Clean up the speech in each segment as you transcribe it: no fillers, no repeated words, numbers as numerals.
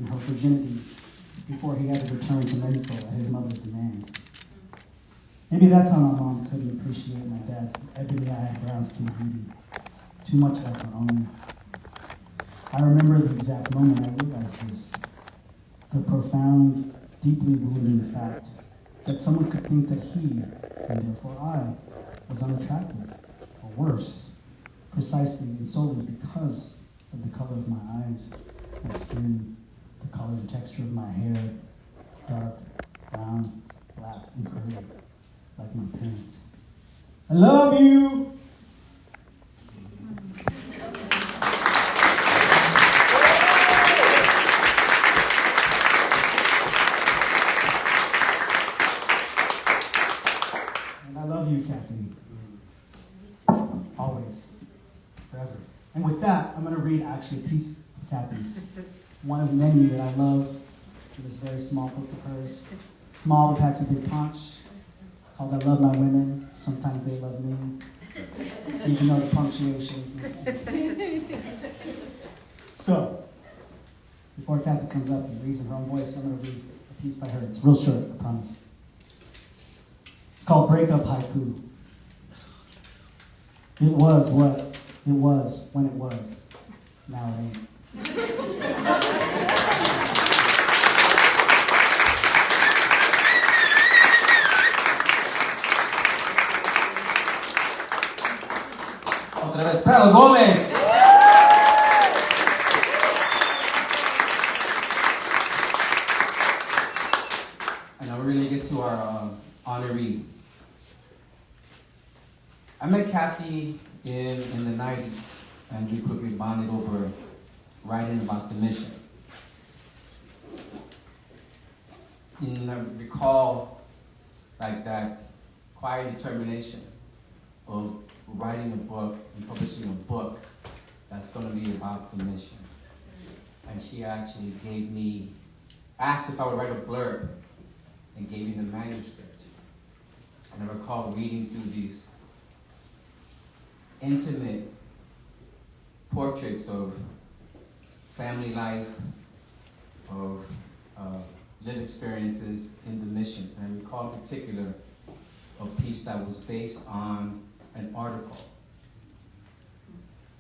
and her virginity before he had to return to Mexico at his mother's demand. Maybe that's how my mom couldn't appreciate my dad's ebony-eyed, brown-skinned beauty, too much like her own. I remember the exact moment I realized this, the profound, deeply rooted in the fact that someone could think that he, and therefore I, was unattractive, or worse, precisely and solely because of the color of my eyes, my skin, the color and texture of my hair, dark, brown, black, and curly, like my parents. I love you! And I love you, Cathy. Always. Forever. And with that, I'm going to read actually a piece of Cathy's. One of many that I love in this very small book of hers. Small but packs a big punch. Called I Love My Women. Sometimes they love me. Even though the punctuation. So, before Cathy comes up and reads in her own voice, I'm going to read a piece by her. It's real short, I promise. It's called Breakup Haiku. It was what it was when it was. Now it ain't. Otra vez, Prado Gómez. And now we're going to get to our honoree. I met Cathy in the 90s, and we quickly bonded over writing about the mission. And I recall like that quiet determination of writing a book and publishing a book that's going to be about the mission. And she actually asked if I would write a blurb and gave me the manuscript. And I recall reading through these intimate portraits of family life, of lived experiences in the mission. And I recall in particular a piece that was based on an article.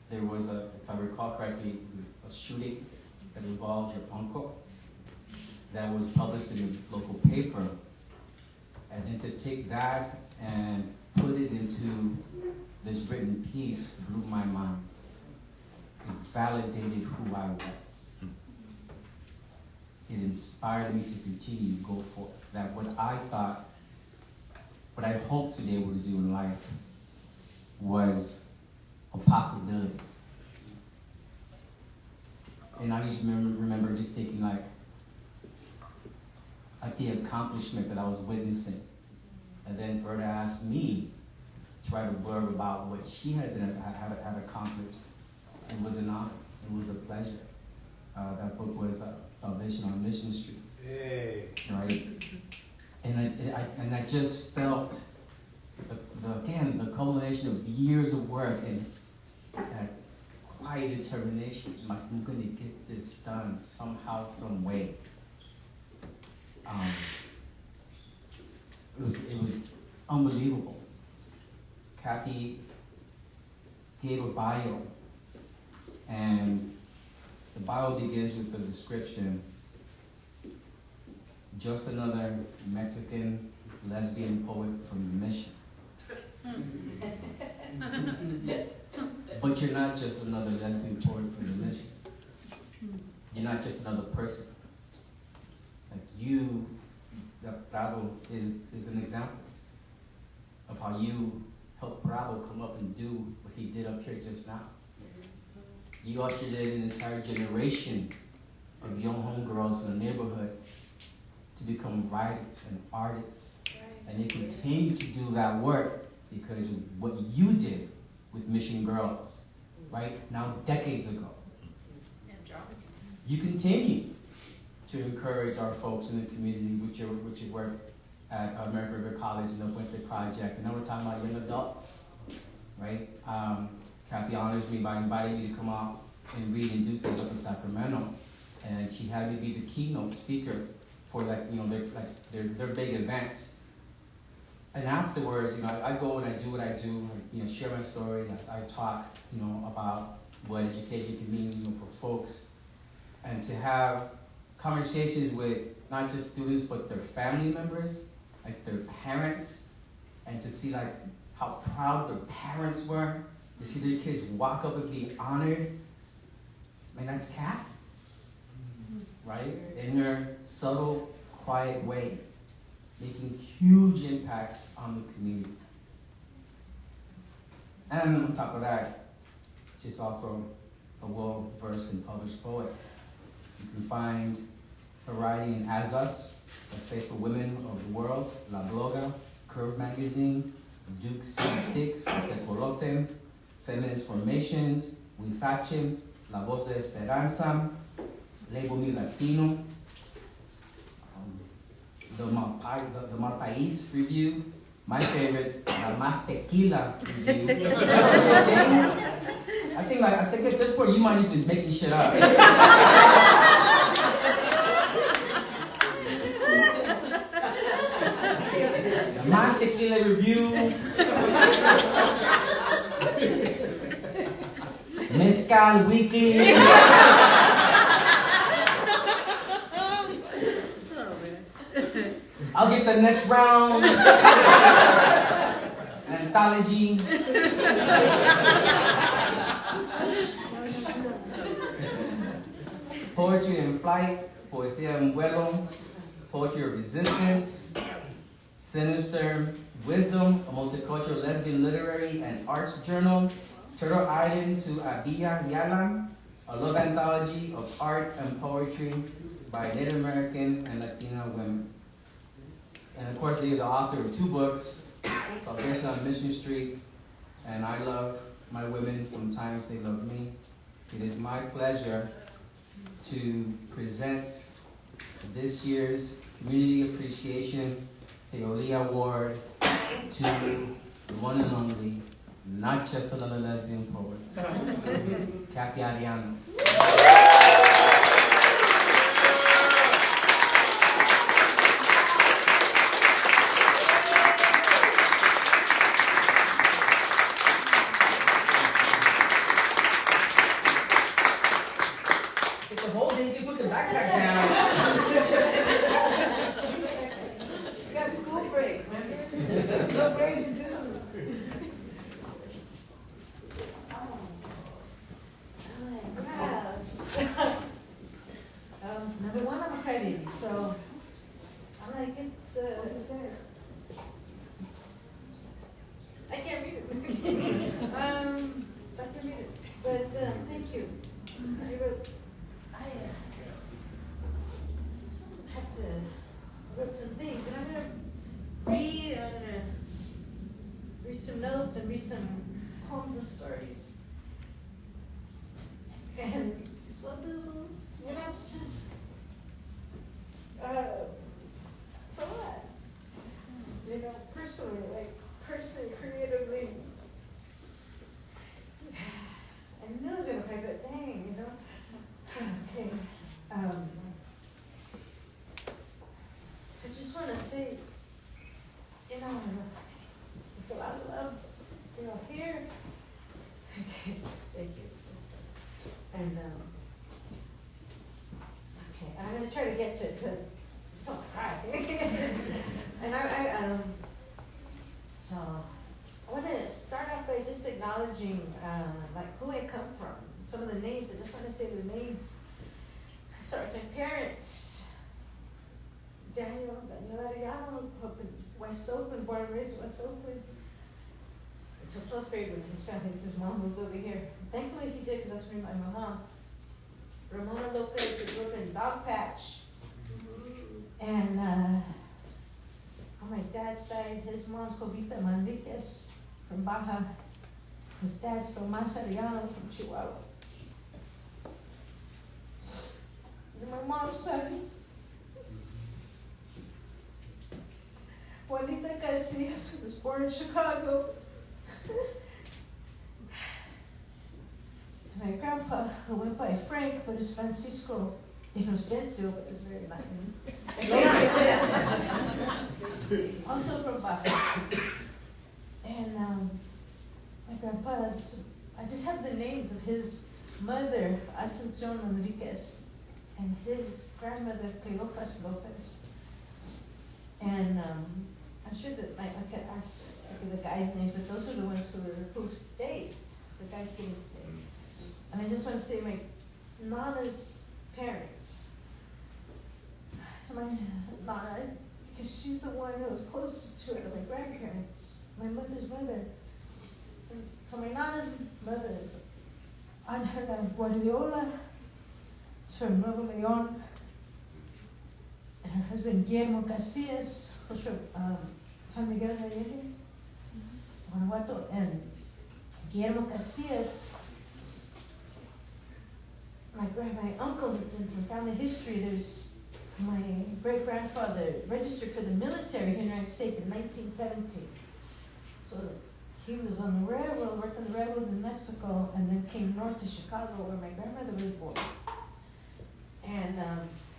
There was if I recall correctly, a shooting that involved your uncle that was published in the local paper. And then to take that and put it into this written piece blew my mind. It validated who I was. It inspired me to continue to go forth. That what I hoped to be able to do in life was a possibility. And I just remember just thinking like the accomplishment that I was witnessing. And then Berta asked me to write a blurb about what she had accomplished. It was an honor. It was a pleasure. That book was Salvation on Mission Street. Hey. Right? And I just felt the culmination of years of work and that quiet determination. Like, I'm going to get this done somehow, some way. It was unbelievable. Cathy gave a bio, and the bio begins with the description: just another Mexican lesbian poet from the mission. But you're not just another lesbian poet from the mission. You're not just another person. Like you, Prado is an example of how you helped Prado come up and do what he did up here just now. You ushered in an entire generation of young homegirls in the neighborhood to become writers and artists. And they continue to do that work because of what you did with Mission Girls, right? Now, decades ago. You continue to encourage our folks in the community with your work at American River College and the Winter Project. And now we're talking about young adults, right? Cathy honors me by inviting me to come out and read and do things up in Sacramento. and she had me be the keynote speaker for their big events. And afterwards, I go and I do what I do, share my story, I talk, about what education can mean, for folks, and to have conversations with not just students but their family members, like their parents, and to see how proud their parents were, to see their kids walk up and be honored. That's Cathy, right? In her subtle, quiet way, making huge impacts on the community. And on top of that, she's also a well-versed and published poet. You can find her writing in As Us, As Faithful Women of the World, La Bloga, Curve Magazine, Duke's Sticks, Tecolote, Feminist Formations, Wisachem, La Voz de Esperanza, Label Me Latino, the Mal País review, my favorite, La Más Tequila review. I think at this point you might just be making shit up. La Más Tequila review. Mezcal Weekly. I'll get the next round. Anthology. Poetry in Flight, Poesía en Vuelo, Poetry of Resistance, Sinister Wisdom, a multicultural lesbian literary and arts journal, Turtle Island to Abia Yala, a love anthology of art and poetry by Native American and Latina women. And of course, they're the author of 2 books, Salvation on Mission Street, and I Love My Women, Sometimes They Love Me. It is my pleasure to present this year's Community Appreciation Paoli Award to the one and only, not just another lesbian poet, Cathy Arellano. It's a whole day you put the backpack down. You got school break, man. No breaks you do. Number one, I'm a credit, so I'm like, it's I can't read it. I can read it, but thank you. I wrote some things, and I'm gonna read some notes and read some poems and stories. And so it's just, so what? Personally, creatively, I knew I was gonna cry, but dang, Okay. I just want to say, with a lot of love, here. Okay, thank you. And, okay, I'm going to try to get to some cry. And so I want to start off by just acknowledging, who I come from. Some of the names, I just want to say the names. I start with my parents. Daniel Arellano, up in West Oakland, born and raised in West Oakland. It's a 12th grade with his family. His mom moved over here. Thankfully he did, because that's where my mom. Ramona Lopez, who grew up in Dog Patch. And on my dad's side, his mom's Jovita Manriquez from Baja. His dad's Tomás Arellano from Chihuahua. And my mom's side, Juanita Casillas, who was born in Chicago. My grandpa, who went by Frank, but is Francisco, Inocencio, but it's very nice. Also from Baja. And my grandpa's, I just have the names of his mother, Asuncion Enriquez, and his grandmother, Cleofas Lopez. And I'm sure that I could ask the guys' names, but those are the ones who stayed. The guys didn't stay. And I just want to say my Nana's parents. My Nana, because she's the one who was closest to it, my grandparents, my mother's mother. So my Nana's mother is Angela Guardiola. She's from Nuevo León. And her husband Guillermo Casillas was from San Miguel de Allende, Guanajuato. And Guillermo Casillas, my uncle, it's in some family history. There's my great-grandfather registered for the military here in the United States in 1917. So he was on the railroad, worked on the railroad in Mexico, and then came north to Chicago where my grandmother was born. And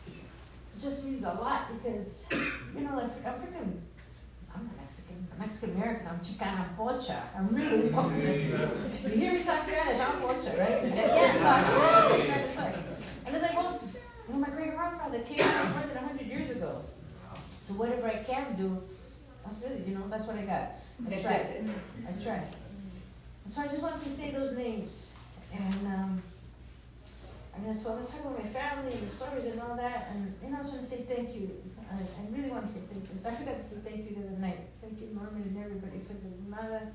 it just means a lot because, like I'm not Mexican, I'm Mexican-American, I'm Chicana Pocha, I'm really Pocha. You hear me talk Spanish, I'm Pocha, right? Yeah, and it's like, well, my great-grandfather came out more than 100 years ago. So whatever I can do, that's really, that's what I got. I tried. And so I just wanted to say those names. And so I'm going to talk about my family and the stories and all that. And I just want to say thank you. I really want to say thank you. I forgot to say thank you the other night. Thank you, Norman, and everybody for the nada.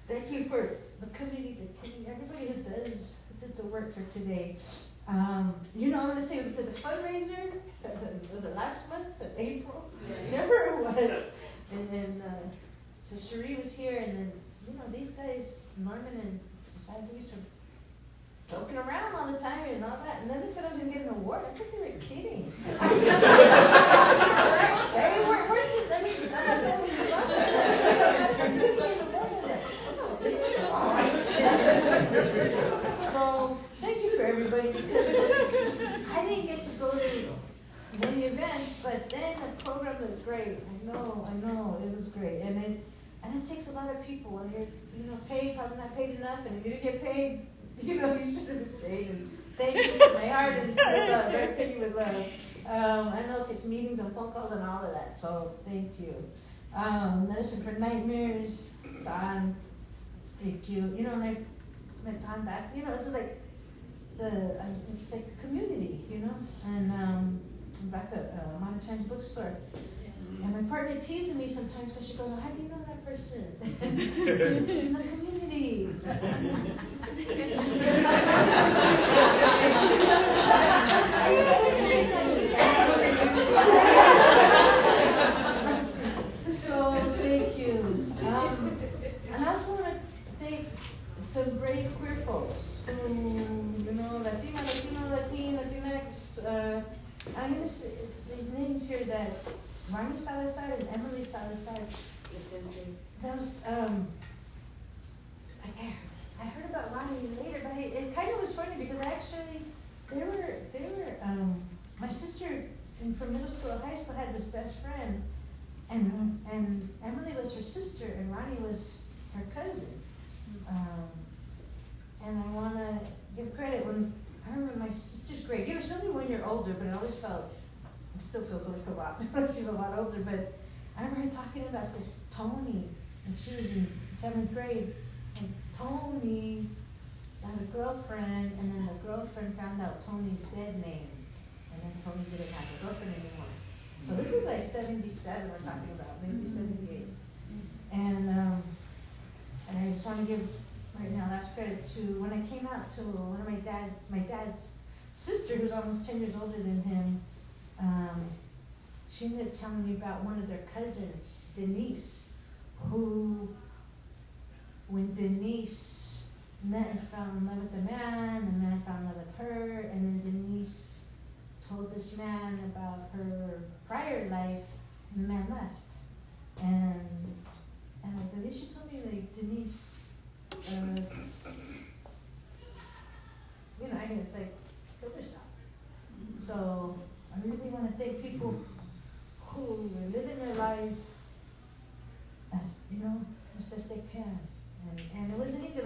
Thank you for the community, the team, everybody who did the work for today. I'm going to say for the fundraiser, was it last month, April? Yeah. Whatever it was. And then, so Cherie was here, and then, these guys, Norman and Josiah Luis, were joking around all the time and all that. And then they said I was going to get an award. I think they were kidding. They weren't worth it. So, thank you for everybody, because I didn't get to go to many events, but then the program was great. I know, it was great. And it takes a lot of people, and you're, paid, probably not paid enough, and if you didn't get paid, you should have been paid. And thank you from my heart and with love, very pretty with love. I know it takes meetings and phone calls and all of that, so thank you. Medicine for Nightmares, Don, thank you. And I met Don back, it's like it's like the community, and back at Montine's bookstore. And my partner teases me sometimes because she goes, "Oh, how do you know that person?" In the community. So thank you. And I also want to thank some brave queer folks who, Latinx. I'm going to say these names here that Ronnie Salazar and Emily Salazar. Those, I heard about Ronnie later, but it kind of was funny because they were, my sister from middle school and high school had this best friend, and Emily was her sister, and Ronnie was her cousin. And I want to give credit I remember my sister's grade. She's only 1 year older, but it still feels like a lot. She's a lot older, but I remember her talking about this Tony, and she was in 7th grade, and Tony had a girlfriend, and then the girlfriend found out Tony's dead name, and then Tony didn't have a girlfriend anymore. So this is like 77 we're talking about, maybe 78. And I just want to give right now last credit to when I came out to one of my dad's sister, who's almost 10 years older than him. She ended up telling me about one of their cousins, Denise, who, when Denise met and fell in love with the man, the man fell in love with her, and then Denise told this man about her prior life, and the man left. And I believe she told me, like, Denise, it's like, kill herself. So I really want to thank people who are living their lives as, as best they can. And it wasn't easy,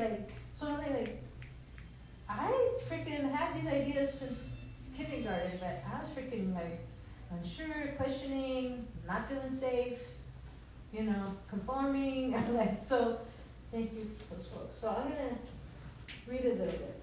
I freaking had these ideas since kindergarten, but I was freaking unsure, questioning, not feeling safe, conforming. So thank you for those folks. So I'm gonna read a little bit.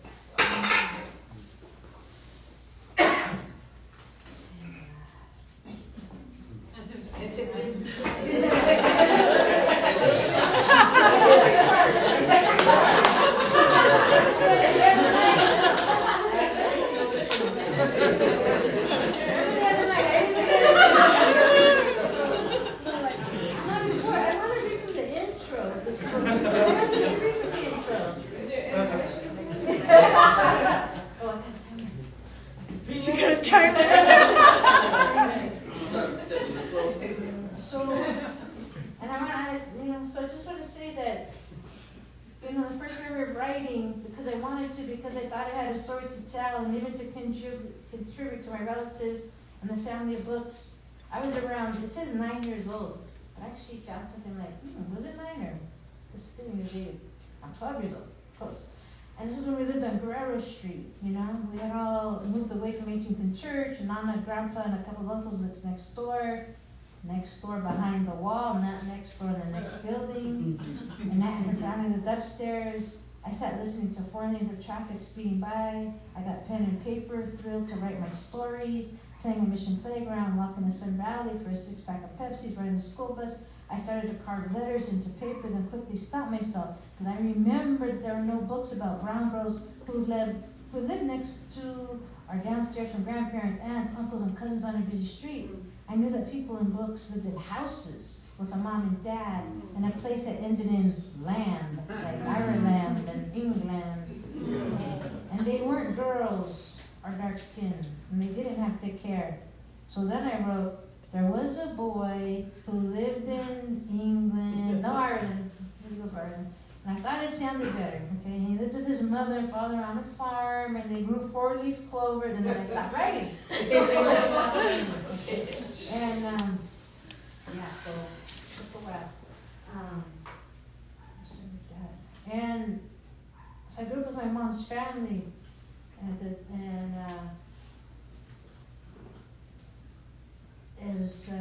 She got a timer. So I just want to say that, the first memory of writing, because I wanted to, because I thought I had a story to tell, and even to contribute to my relatives and the family of books. I was around, it says 9 years old. I actually found something was it 9 or? This thing is 8. I'm 12 years old, close. And this is when we lived on Guerrero Street, We had all moved away from 18th and Church, and Nana, Grandpa, and a couple of uncles lived next door behind the wall, not next door, the next building. And Nat and her family lived upstairs. I sat listening to 4 lanes of traffic speeding by. I got pen and paper, thrilled to write my stories, playing a Mission Playground, walking to Sun Valley for a 6-pack of Pepsis, riding the school bus. I started to carve letters into paper, then quickly stopped myself, because I remembered there were no books about brown girls who lived next to or downstairs from grandparents, aunts, uncles, and cousins on a busy street. I knew that people in books lived in houses with a mom and dad, and a place that ended in land, like Ireland and England. And they weren't girls or dark skinned, and they didn't have thick hair. So then I wrote, there was a boy who lived in Ireland, and I thought it sounded better, okay? He lived with his mother and father on a farm, and they grew 4-leaf clover, and then I stopped writing. And, so took a while. And so I grew up with my mom's family, it was, I'm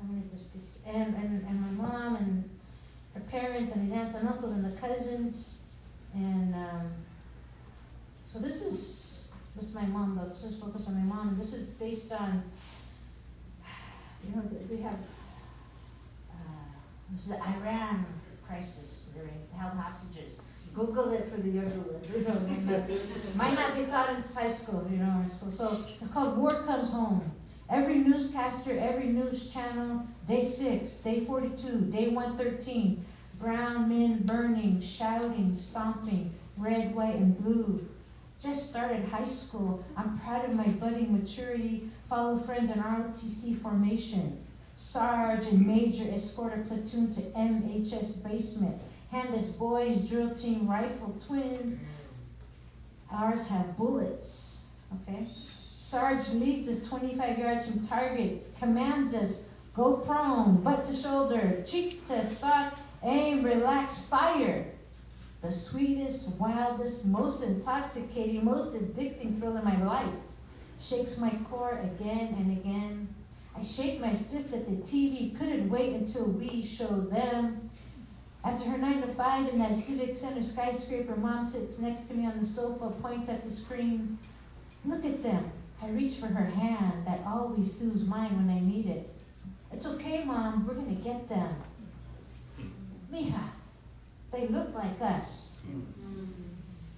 gonna read this piece. And my mom and her parents and his aunts and uncles and the cousins. And so this is my mom, though. This is focused on my mom. And this is based on, we have, this is the Iran crisis. They held hostages. Google it for the younger ones. Might not be taught in high school, So it's called War Comes Home. Every newscaster, every news channel, day 6, day 42, day 113, brown men burning, shouting, stomping, red, white, and blue. Just started high school. I'm proud of my budding maturity. Follow friends in ROTC formation. Sarge and Major escort a platoon to MHS basement. Hand us boys, drill team, rifle, twins. Ours have bullets, okay? Sarge leads us 25 yards from targets, commands us, go prone, butt to shoulder, cheek to stock, aim, relax, fire. The sweetest, wildest, most intoxicating, most addicting thrill in my life. Shakes my core again and again. I shake my fist at the TV, couldn't wait until we showed them. After her 9 to 5 in that Civic Center skyscraper, Mom sits next to me on the sofa, points at the screen. Look at them. I reach for her hand that always soothes mine when I need it. It's okay, Mom, we're gonna get them. Mija, they look like us.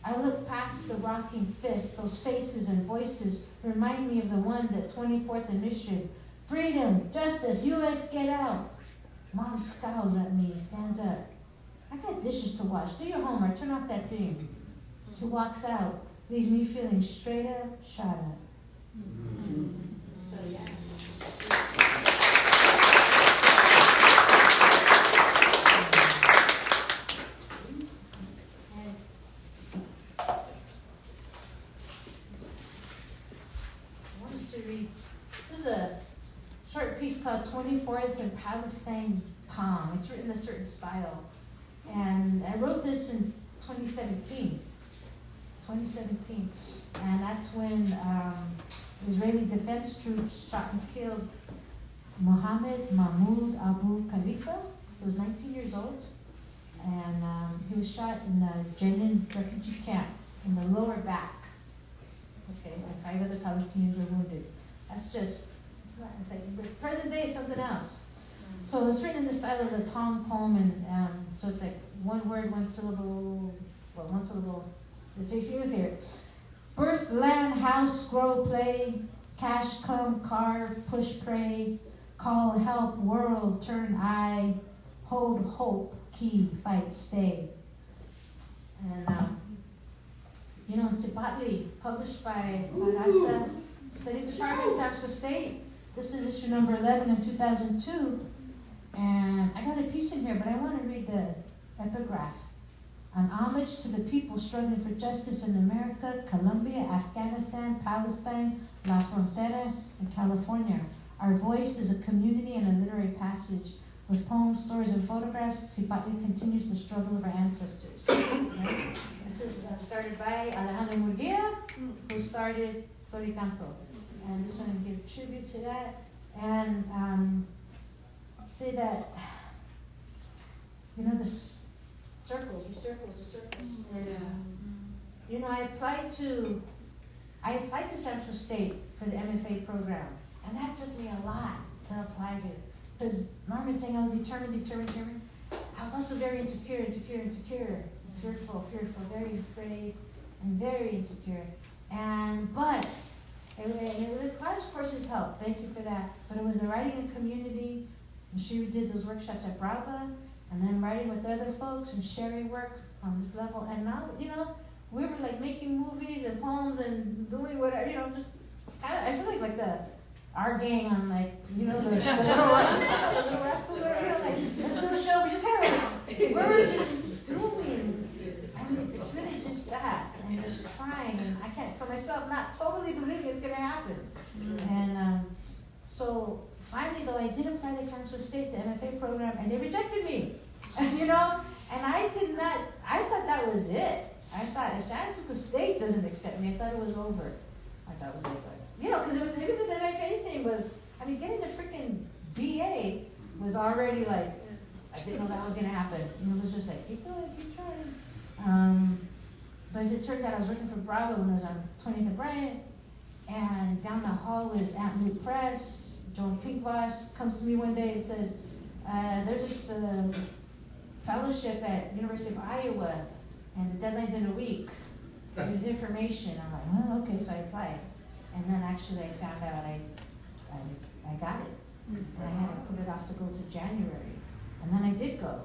I look past the rocking fist. Those faces and voices remind me of the one that 24th Initiative. Freedom, justice, U.S., get out. Mom scowls at me, stands up. I got dishes to wash. Do your homework, turn off that thing. She walks out, leaves me feeling straight up, shot up. So, yeah. to read. This is a short piece called 24th in Palestine Palm. It's written in a certain style. And I wrote this in 2017. And that's when Israeli defense troops shot and killed Mohammed Mahmoud Abu Khalifa. He was 19 years old. And he was shot in the Jenin refugee camp in the lower back. Okay, and 5 other Palestinians were wounded. That's just, it's like the present day is something else. So it's written in the style of the Tong poem, and so it's like one word, one syllable. Let's see if you hear. Birth, land, house, grow, play, cash, come, carve, push, pray, call, help, world, turn, eye, hold, hope, key, fight, stay. And in Sipatli, published by Marasa Study Department, San Francisco State. This is issue number 11 in 2002. And I got a piece in here, but I want to read the epigraph. An homage to the people struggling for justice in America, Colombia, Afghanistan, Palestine, La Frontera, and California. Our voice is a community and a literary passage. With poems, stories, and photographs, Sipatli continues the struggle of our ancestors. Right? This is started by Arellano Murguia, who started Floricanto. And I just want to give tribute to that. And say that, the circles. And, I applied to San Francisco State for the MFA program. And that took me a lot to apply to. Because Norman saying I was determined. I was also very insecure, fearful, very afraid, and very insecure. But the college courses helped. Thank you for that. But it was the writing in community. And she did those workshops at Prado, and then writing with other folks and sharing work on this level. And now, we were like making movies and poems and doing whatever, I feel like our gang on the little rascals, let's do a show. We just we're just doing. It's really just that, and just trying. And I can't, for myself, not totally believing it's going to happen. And so finally, though, I did apply to San Francisco State, the MFA program, and they rejected me. And I did not. I thought that was it. I thought if San Francisco State doesn't accept me, I thought it was over. I thought it was over. Because it was maybe this MFA thing was. Getting the freaking BA was already like. I didn't know that was going to happen. It was just like keep going, keep trying. But as it turned out, I was working for Prado when I was on 20th and Bryant, and down the hall was Aunt Lou Press. Joan Pinkvoss comes to me one day and says, "There's this fellowship at University of Iowa, and the deadline's in a week. There's information." I'm like, "Oh, okay." So I applied, and then actually I found out I got it, and I had to put it off to go to January, and then I did go.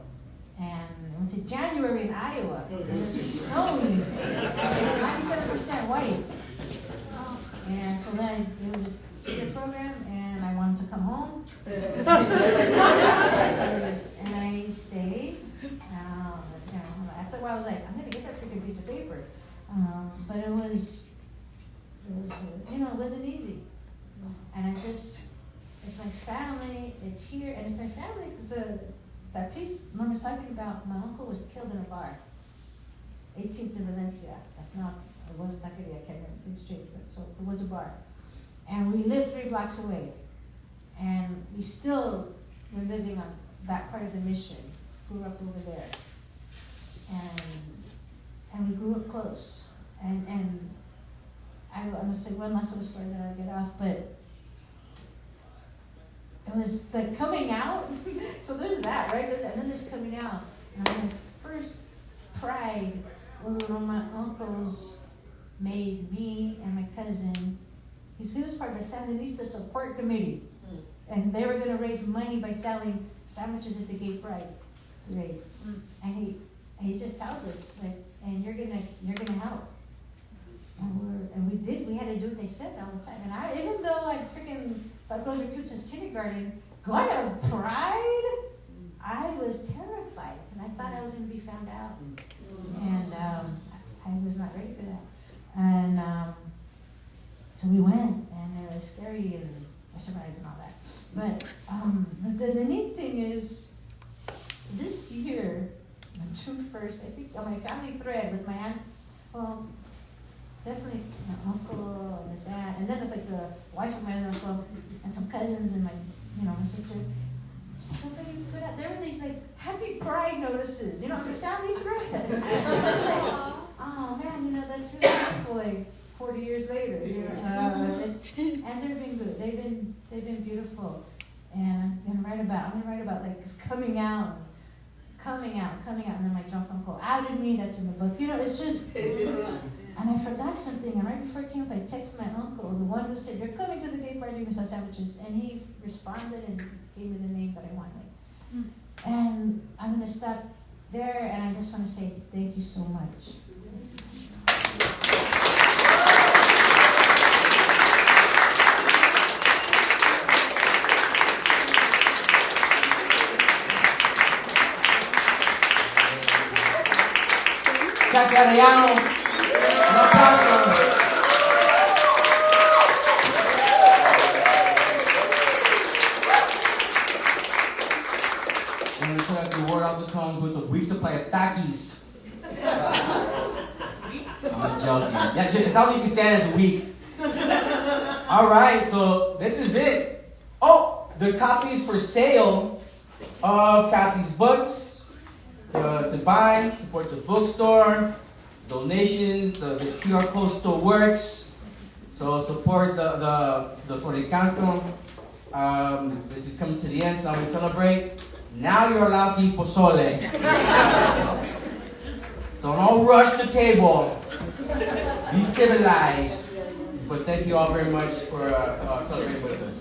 And I went to January in Iowa, and it was snowing, 97% white. And so then it was a 2-year program, and I wanted to come home. And I stayed. After a while, I was like, I'm going to get that freaking piece of paper. But it wasn't easy. And it's my family, it's here, and it's my family because that piece Mom was talking about, my uncle was killed in a bar, 18th in Valencia. It wasn't Taqueria, I can't remember the street, but so it was a bar. And we lived 3 blocks away. And we still were living on that part of the mission, grew up over there. And we grew up close. And I'm going to say one last little story that I'll get off, but it was the coming out. So there's that, right? And then there's coming out. And my first pride was when my uncles made me and my cousin, he was part of the Sandinista support committee. And they were going to raise money by selling sandwiches at the gay pride parade. And he just tells us, like, and you're gonna help. And we did. We had to do what they said all the time. And even though I freaking thought those recruits since kindergarten, going to Pride, I was terrified because I thought I was going to be found out, and I was not ready for that. And So we went, and it was scary, and I survived and all that. But the neat thing is, this year, on June 1st, I think on my family thread with my aunts, well, definitely my uncle and his aunt, and then it's like the wife of my other uncle, and some cousins and my sister. Somebody put out, there were these like happy pride notices, on the family thread. I was like, oh man, that's really helpful, like 40 years later. And they've been good. They've been beautiful. And I'm gonna write about like it's coming out, and then my drunk uncle outed me. That's in the book. It's just. And I forgot something, and right before I came up, I texted my uncle, the one who said, "You're coming to the gay party, we sell sandwiches," and he responded and gave me the name that I wanted. And I'm going to stop there, and I just want to say thank you so much. Cathy Arellano. Un aplauso. I'm going to try to word out the tongues with a weak supply of Takis. I'm joking. Yeah, it's how you can stand as a week. Alright, so this is it. Oh, there are copies for sale of Cathy's books to buy, support the bookstore. Donations, the QR code still works. So support the For Encanto. This is coming to the end, so now we celebrate. Now you're allowed to eat pozole. Don't all rush the table. Be civilized. But thank you all very much for celebrating with us.